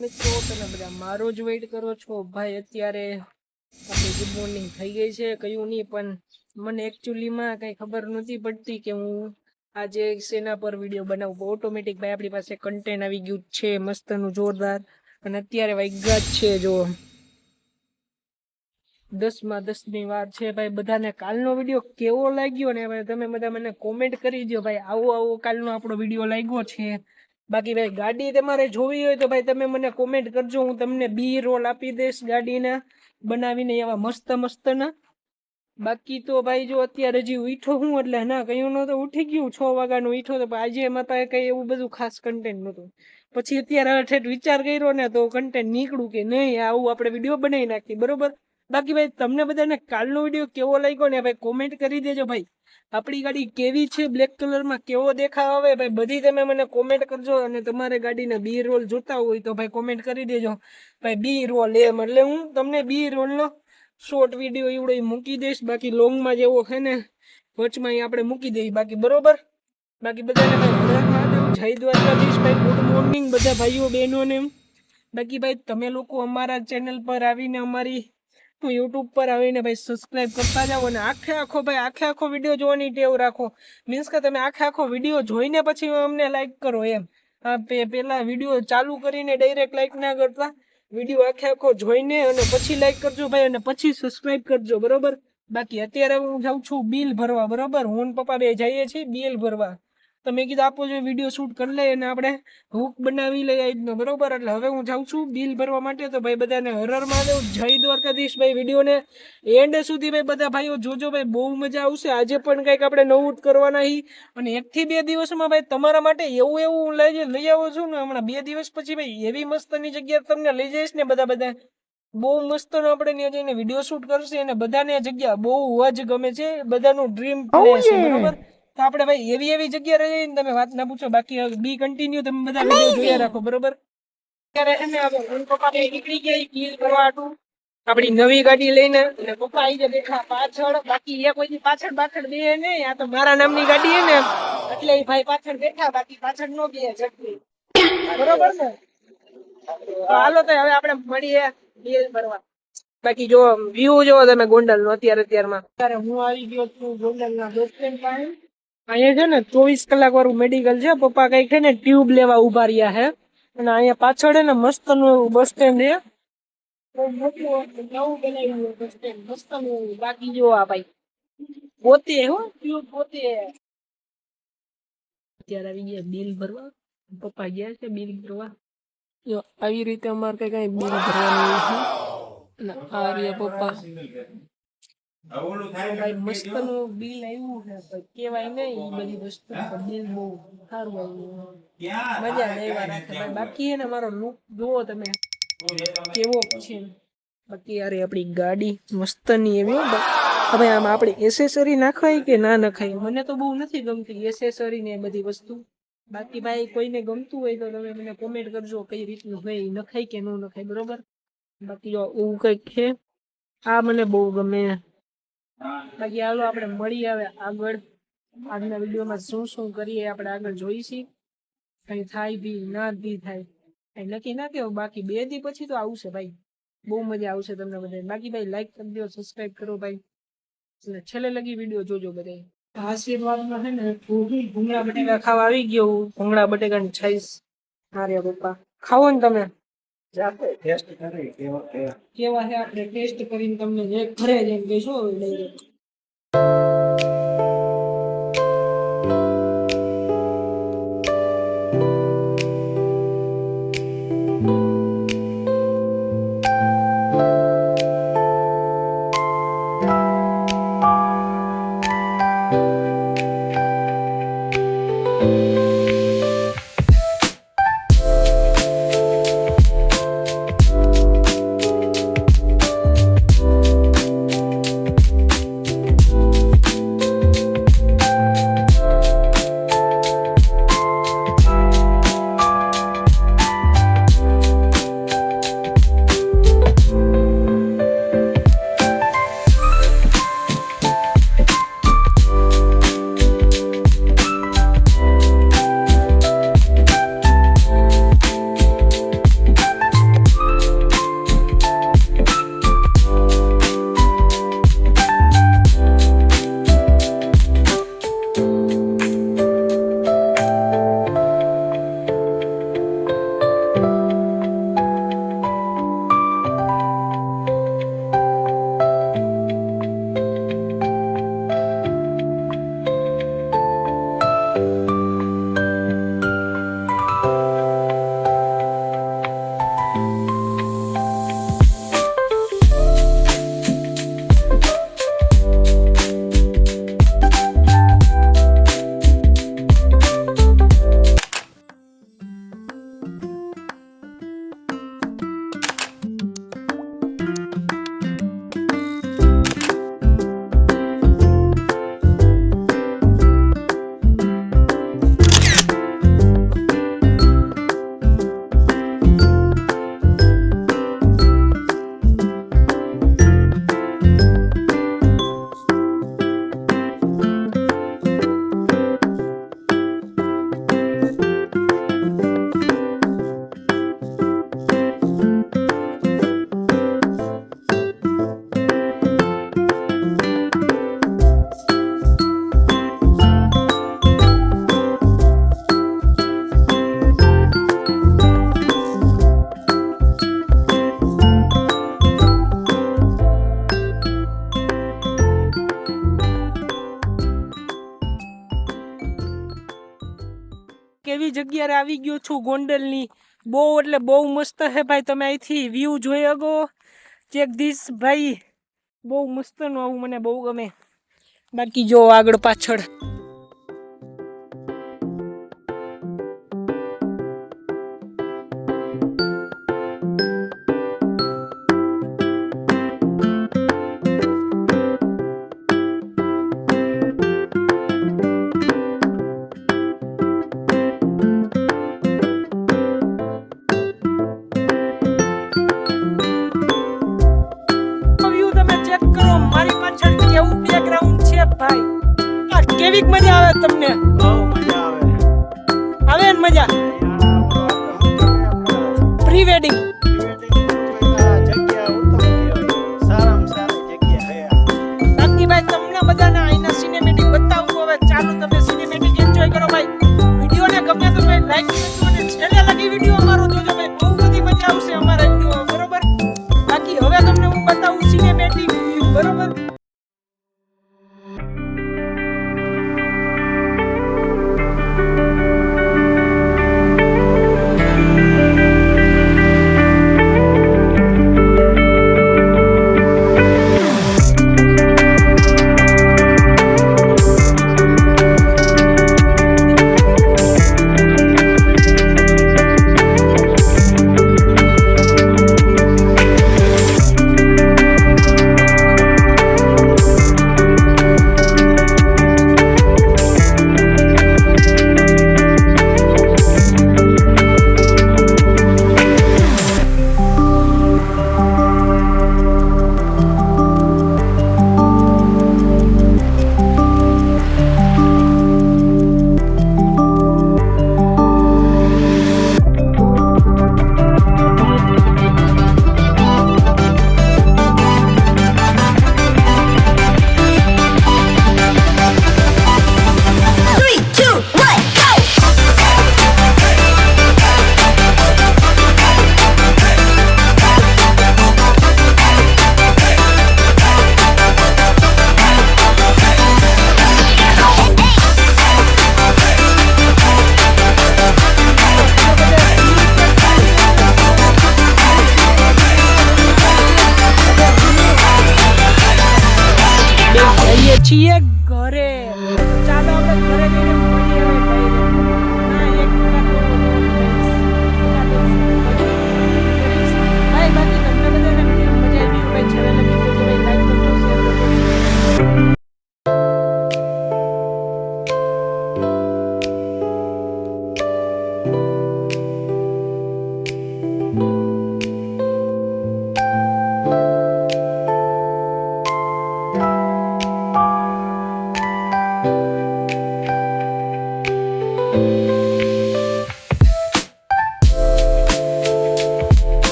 મિત્રો તમે બધા મારો જ વેઇટ કરો છો ભાઈ. અત્યારે આપણી ગુડ મોર્નિંગ થઈ ગઈ છે, કયું નહીં, પણ મને એકચ્યુઅલીમાં કંઈ ખબર નથી પડતી કે હું આજે શેના પર વિડીયો બનાવું. ઓટોમેટિક ભાઈ આપણી પાસે કન્ટેન્ટ આવી ગયું છે મસ્તનું જોરદાર. અને અત્યારે વાગ્યા જ છે જો 10:10 વાર છે ભાઈ. બધાને કાલનો વિડીયો કેવો લાગ્યો ને ભાઈ તમે બધા મને કોમેન્ટ કરી દો ભાઈ. આવો કાલનો આપણો વિડીયો લાગ્યો છે. બાકી ભાઈ ગાડી તમારે જોવી હોય તો ભાઈ તમે મને કોમેન્ટ કરજો, હું તમને બી રોલ આપી દઈશ ગાડીના બનાવીને એવા મસ્ત ના. બાકી તો ભાઈ જો અત્યારે હજી ઉઠો હું એટલે ના કયું નતો, ઉઠી ગયું 6 વાગ્યાનું ઉઠો તો આજે એમાં પાસે કઈ એવું બધું ખાસ કન્ટેન્ટ નતું. પછી અત્યારે ઠેઠ વિચાર કર્યો ને તો કન્ટેન્ટ નીકળું કે નહીં આવું આપણે વિડીયો બનાવી નાખીએ, બરોબર. બાકી ભાઈ તમને બધાને કાલનો વિડીયો કેવો લાગ્યો ને ભાઈ કોમેન્ટ કરી દેજો ભાઈ. આપણી ગાડી કેવી છે, બ્લેક કલરમાં કેવો દેખાવ આવે ભાઈ બધી તમે મને કોમેન્ટ કરજો. અને તમારે ગાડીના બી રોલ જોતા હોય તો ભાઈ કોમેન્ટ કરી દેજો ભાઈ. બી રોલ એમ એટલે હું તમને બી રોલનો શોર્ટ વિડીયો એવડો મૂકી દઈશ. બાકી લોંગમાં જેવો છે ને વચમાં આપણે મૂકી દઈએ બાકી, બરોબર. બાકી બધાને ભાઈ જય દ્વારકાધીશ ભાઈ. ગુડ મોર્નિંગ બધા ભાઈઓ બહેનોને. બાકી ભાઈ તમે લોકો અમારા ચેનલ પર આવીને અમારી યુટ્યુબ પર આવીને ભાઈ સબસ્ક્રાઇબ કરતા જાઓ. અને આખો વિડીયો જોવાની ટેવ રાખો. મીન્સ કે તમે આખો વિડીયો જોઈને પછી અમને લાઈક કરો એમ. પેલા વિડીયો ચાલુ કરીને ડાયરેક્ટ લાઈક ના કરતા, વિડીયો આખો જોઈને અને પછી લાઈક કરજો ભાઈ, અને પછી સબસ્ક્રાઇબ કરજો, બરોબર. બાકી અત્યારે હું જાઉં છું બિલ ભરવા, બરોબર. હું ને પપ્પા બે જઈએ છીએ બિલ ભરવા. તો મેં કીધું આપો જો વિડીયો શૂટ કરી લઈએ અને આપણે હુક બનાવી લઈએ આજનો, બરોબર. એટલે હવે હું જાઉં છું બિલ ભરવા માટે. તો ભાઈ બધાને હર મહાદેવ, જય દ્વારકાધીશ ભાઈ. વિડીયોને એન્ડ સુધી ભાઈ બધા ભાઈઓ જોજો ભાઈ, બહુ મજા આવશે. આજે પણ કંઈક આપણે નવું જ કરવાના હી. અને 1 થી 2 દિવસમાં ભાઈ તમારા માટે એવું લઈ આવું છું ને. હમણાં 2 દિવસ પછી ભાઈ એવી મસ્તની જગ્યા તમને લઈ જઈશ ને. બધા બહુ મસ્ત આપણે ત્યાં જઈને વિડીયો શૂટ કરશે અને બધાને જગ્યા બહુ જ ગમે છે, બધાનું ડ્રીમ પ્લેસ છે, બરોબર. તો આપણે ભાઈ એવી જગ્યા રહી ને તમે વાત ના પૂછો. બાકી બી કન્ટિન્યુ તમે બધા વિડીયો જોયા રાખો, બરોબર. અત્યારે છે ને હવે પપ્પા નીકળી ગયા બિલ ભરવા હતું આપણી નવી ગાડી લઈને. અને પપ્પા આવી જાય બેઠા પાછળ. બાકી એ કોઈ પાછળ બે નહીં, આ તો મારા નામની ગાડી છે ને એટલે એ ભાઈ પાછળ બેઠા, બાકી પાછળ નો બે ઝડપી, બરોબર ને. તો હાલો તો હવે આપણે મળીએ બિલ ભરવા. બાકી જો વ્યૂ જોવો તમે ગોંડલ નો અત્યારે હું આવી ગયો છું ગોંડલ ના બસ સ્ટેન્ડ પાસે. અહીંયા છે ને 24 કલાક વાળું મેડિકલ છે. પપ્પા કઈ છે ને ટ્યુબ લેવા ઉભા રહ્યા છે. અને અહીંયા પાછળ છે ને મસ્ત નું બસ સ્ટેન્ડ છે. નવું બનાવ્યું બસ સ્ટેન્ડ મસ્ત નું. બાકી જો આ ભાઈ પોતે ટ્યુબ પોતે. અત્યારે આવી ગયા બિલ ભરવા. પપ્પા ગયા છે બિલ ભરવા. જો આવી રીતે અમારે કઈ બિલ ભરવાનું છે. આ રહ્યા પપ્પા. ભાઈ મસ્ત નું બિલ આવ્યું છે, કેવાય નહીં એ બધી વસ્તુ. બિલ બહુ સારું આવ્યું, મજા લેવા રાખે ભાઈ. બાકી એને મારો લુક જુઓ તમે કેવો છે. બાકી યાર આપણી ગાડી મસ્ત ની એવી. હવે આમાં આપણે એસેસરી નાખાય કે ના નખાય, મને તો બહુ નથી ગમતી એસેસરી ને બધી વસ્તુ. બાકી ભાઈ કોઈને ગમતું હોય તો તમે મને કોમેન્ટ કરજો કઈ રીતનું હોય, નખાય કે ન નખાય, બરોબર. બાકી જો એવું કઈક છે, આ મને બહુ ગમે. બાકી હાલો આપણે મળી આવે આગળ. આજના વિડીયોમાં શું કરીએ આપણે આગળ જોઈશી. કઈ થાય બી ના બી થાય કઈ નક્કી ના કેવું. બાકી 2 દી પછી તો આવશે ભાઈ, બહુ મજા આવશે તમને બધા. બાકી ભાઈ લાઈક કરી દો, સબસ્ક્રાઇબ કરો ભાઈ, છેલ્લે લગી વિડીયો જોજો બધા. આશીર્વાદમાં છે ને ભૂંગળા બટેકા ખાવા આવી ગયો. ભૂંગળા બટેકાની છાઈસ માર્યા પપ્પા. ખાવો ને તમે જાતે ટેસ્ટ કરી કેવા છે. આપણે ટેસ્ટ કરીને તમને જે ઘરે જઈને કહીશું ડાયરેક્ટ. અત્યારે આવી ગયો છું ગોંડલની. બહુ એટલે બહુ મસ્ત છે ભાઈ, તમે અહીંથી વ્યૂ જોઈ શકો. ચેક ધીસ ભાઈ, બહુ મસ્તનું આવું મને બહુ ગમે. બાકી જો આગળ પાછળ વ્યૂ તમે ચેક કરો. મારી પાછળ કેવું બેકગ્રાઉન્ડ છે ભાઈ. આ કેવી મજા આવે તમને? બહુ મજા આવે. આવે ને મજા? પ્રી વેડિંગ જગ્યા ઉત્તમ કહેવાય, સારામાં સારી જગ્યા છે. બાકી ભાઈ તમને બધાને અહીંના સિનેમેટિક બતાવું. હવે ચાલો તમે સિનેમેટિક એન્જોય કરો ભાઈ. વિડીયોને ગમે તો ભાઈ લાઈક કરજો અને છેલ્લે લગી વિડીયો અમારો જોજો ભાઈ. બહુ બધી મજા આવશે અમારા વિડીયો, બરોબર? બાકી હવે તમને હું બતાવું સિનેમેટિક વ્યૂ, બરોબર? છીએ ઘરે. ચાલો આપણે ઘરે જઈને મળીએ હવે ભાઈ. ના એક ભાઈ બાકી તમને બધાને વિડીયો મજા આવી હોય છેલ્લે લગી તો ભાઈ લાઈક કરજો, શેર કરજો.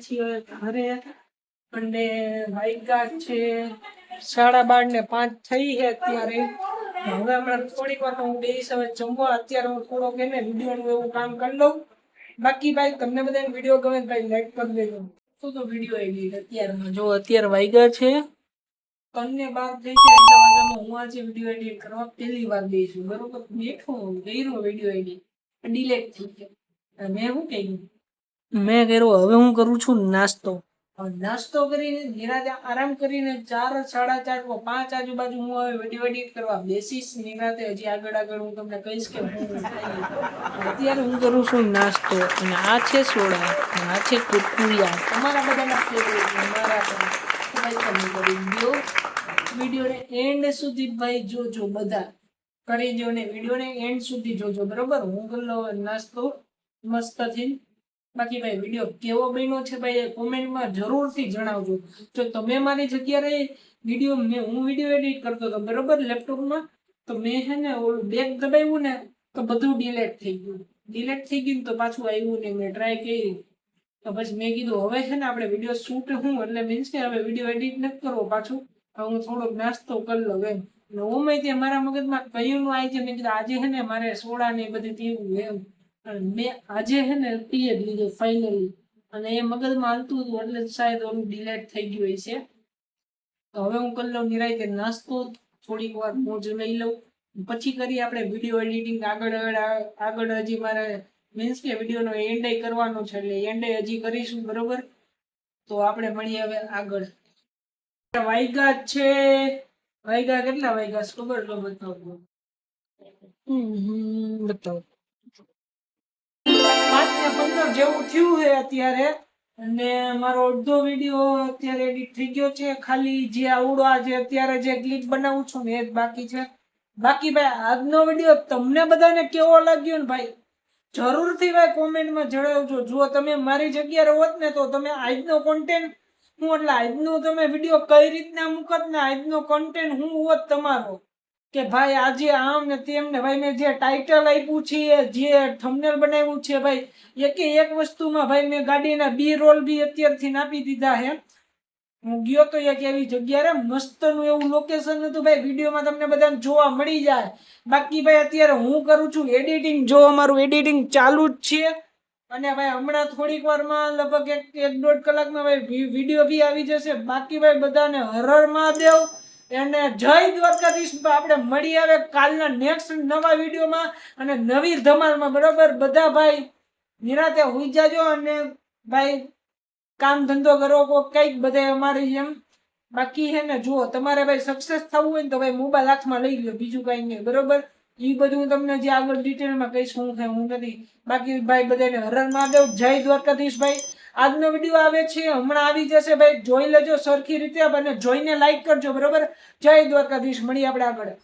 છીએ ઘરે અને વાગ્યા છે 12:30 ને 5 થઈ છે અત્યારે. હવે હમણાં થોડીક વાર હું બેસીશ હવે જમવા. અત્યારે હું થોડોક એને વિડીયોનું એવું કામ કરી લઉં. બાકી ભાઈ તમને બધાને વિડીયો ગમે ભાઈ લાઈક કરી દેજો. શું તો વિડીયો એડિટ અત્યારમાં જો અત્યારે વાગ્યા છે 3:12 થઈ છે. એટલા વાગ્યામાં હું આજે વિડીયો એડિટ કરવા પહેલી વાર બેસું, બરોબર? બેઠો કર્યો વિડીયો એડિટ, ડિલેટ થઈ ગયો. મેં શું કહ્યું, મેં કર્યો હવે હું કરું છું નાસ્તો. નાસ્તો કરીને નિરાતે આરામ કરીને 4, 4:30, 5 આજુબાજુ હું હવે વિડીયો એડિટ કરવા બેસીશ નિરાતે. હજી આગળ હું તમને કહીશ કે અત્યારે હું કરું છું નાસ્તો. અને આ છે સોડા અને આ છે કુરકુરિયા. તમારા બધાના ફેવરેટ, મારા ભાઈ તમે કરી દો. વિડીયોને એન્ડ સુધી ભાઈ જોજો, બધા કરી દો ને વિડીયોને એન્ડ સુધી જોજો, બરોબર? હું કરી લઉં નાસ્તો મસ્તથી. બાકી ભાઈ વિડીયો કેવો બન્યો છે ભાઈ કોમેન્ટમાં જરૂરથી જણાવજો. જો તમે મારી જગ્યાએ હું વિડીયો એડિટ કરતો હતો, બરોબર, લેપટોપમાં, તો મેં છે ને ઓલું બેક દબાવ્યું ને તો બધું ડિલેટ થઈ ગયું તો પાછું આવ્યું નહીં. મેં ટ્રાય કરી તો પછી મેં કીધું હવે છે ને આપણે વિડીયો શૂટ એટલે મીન્સ કે હવે વિડીયો એડિટ નથી કરવો પાછું. હવે હું થોડોક નાસ્તો કરી લઉં એમ. ઓમે તે મારા મગજમાં કયું નું આવી છે મેં કીધું આજે હે ને મારે સોડા ને એ બધી પીવું એમ અને મેં આજે હે ને પી જ લીધું ફાઇનલી અને એ મગજમાં હાલતું હતું એટલે શાયદ ઓલું ડિલેટ થઈ ગયું હશે તો હવે હું કરી લઉં નિરાંતે નાસ્તો થોડીક વાર મોજ લઈ લઉં પછી કરીએ આપણે વિડીયો એડિટિંગ આગળ હજી મારે મીન્સ કે વિડીયોનો એન્ડ કરવાનો છે એટલે એન્ડ હજી કરીશું બરોબર તો આપણે મળીએ હવે આગળ વાયગા છે વાયગા કેટલા વાયગા ખબર તો બતાવો બતાવો 5:15 જેવું થયું છે અત્યારે અને મારો અડધો વિડીયો અત્યારે એડિટ થઈ ગયો છે ખાલી જે આવડો આજે અત્યારે જે ક્લિપ બનાવું છું ને એ જ બાકી છે બાકી ભાઈ આજનો વિડીયો તમને બધાને કેવો લાગ્યો ને ભાઈ જરૂરથી ભાઈ કોમેન્ટમાં જણાવજો જો તમે મારી જગ્યાએ હોત ને તો તમે આજનો કોન્ટેન્ટ હું એટલે આજનો તમે વિડીયો કઈ રીતના મૂકત ને આજનો કોન્ટેન્ટ હું હોત તમારો કે ભાઈ આજે આમ ને તેમ ને ભાઈ મેં જે ટાઇટલ આપ્યું છે જે થંબનેલ બનાવ્યું છે ભાઈ એક વસ્તુમાં ભાઈ મેં ગાડીના બી રોલ બી અત્યારથી આપી દીધા છે હું ગયો તો એક એવી જગ્યાએ મસ્તનું એવું લોકેશન હતું ભાઈ વિડીયોમાં તમને બધાને જોવા મળી જાય બાકી ભાઈ અત્યારે હું કરું છું એડિટિંગ જો અમારું એડિટિંગ ચાલુ જ છે અને ભાઈ હમણાં થોડીક વારમાં લગભગ એક દોઢ કલાકમાં ભાઈ વિડીયો બી આવી જશે બાકી ભાઈ બધાને હર હર મહાદેવ અને જય દ્વારકાધીશ આપણે મળી આવે કાલના નેક્સ્ટ નવા વિડીયોમાં અને નવી ધમાલમાં બરોબર બધા ભાઈ નિરાતે હોઈ જાજો અને ભાઈ કામ ધંધો કરો કઈક બધા અમારી જેમ બાકી હે ને જુઓ તમારે ભાઈ સક્સેસ થવું હોય ને તો ભાઈ મોબાઈલ હાથમાં લઈ લો બીજું કઈ નહીં બરોબર એ બધું હું તમને જે આગળ ડિટેલમાં કહીશ હું નથી બાકી ભાઈ બધાને હર હર મહાદેવ જય દ્વારકાધીશ ભાઈ આજનો વિડીયો આવે છે હમણાં આવી જશે ભાઈ જોઈ લેજો સરખી રીતે અને જોઈને લાઈક કરજો બરોબર જય દ્વારકાધીશ મળીએ આપણે આગળ